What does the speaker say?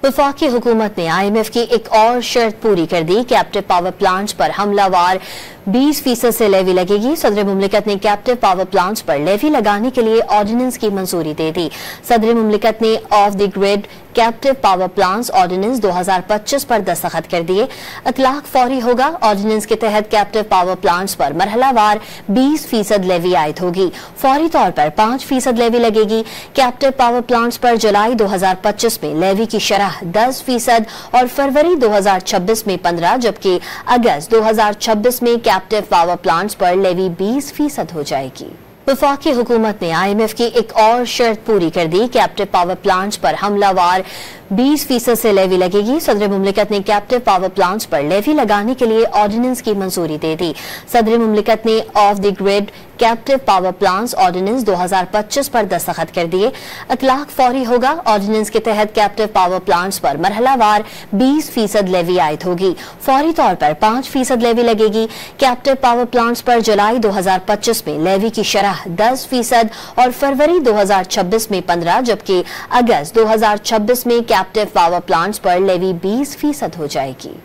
वफाकी हुकूमत ने IMF की एक और शर्त पूरी कर दी। कैप्टिव पावर प्लांट्स पर हमलावार 20% से लेवी लगेगी। सदर मुमलिकत ने कैप्टिव पावर प्लांट्स पर लेवी लगाने के लिए ऑर्डिनेंस की मंजूरी दे दी। सदर मुमलिकत ने off the grid captive power plants ordinance 2025 पर दस्तखत कर दिए। इतलाक फौरी होगा। ऑर्डिनेंस के तहत कैप्टिव पावर प्लांट्स पर मरहलावार 20% लेवी आयद होगी। फौरी तौर पर 5% लेवी लगेगी। कैप्टिव पावर प्लांट्स पर जुलाई 2025 में लेवी की शरह 10% और फरवरी 2026 में 15 जबकि अगस्त 2026 में कैप्टिव पावर प्लांट्स पर लेवी 20% हो जाएगी। वफाकी हुकूमत ने IMF की एक और शर्त पूरी कर दी। कैप्टिव पावर प्लांट्स पर हमलावार 20% से लेवी लगेगी। सदर मुमलिकत ने कैप्टिव पावर प्लांट्स पर लेवी लगाने के लिए ऑर्डिनेंस की मंजूरी दे दी। सदर मुमलिकत ने off the grid captive power plants ordinance 2025 पर दस्तखत कर दिए। इतलाक फौरी होगा। ऑर्डिनेंस के तहत कैप्टिव पावर प्लांट्स पर मरहलावार 20% लेवी आयद होगी। फौरी तौर पर 5% लेवी लगेगी। कैप्टिव पावर प्लांट्स पर जुलाई 2025 में लेवी की शरह 10% और फरवरी 2026 में 15 जबकि अगस्त 2026 में कैप्टिव पावर प्लांट्स पर लेवी 20% हो जाएगी।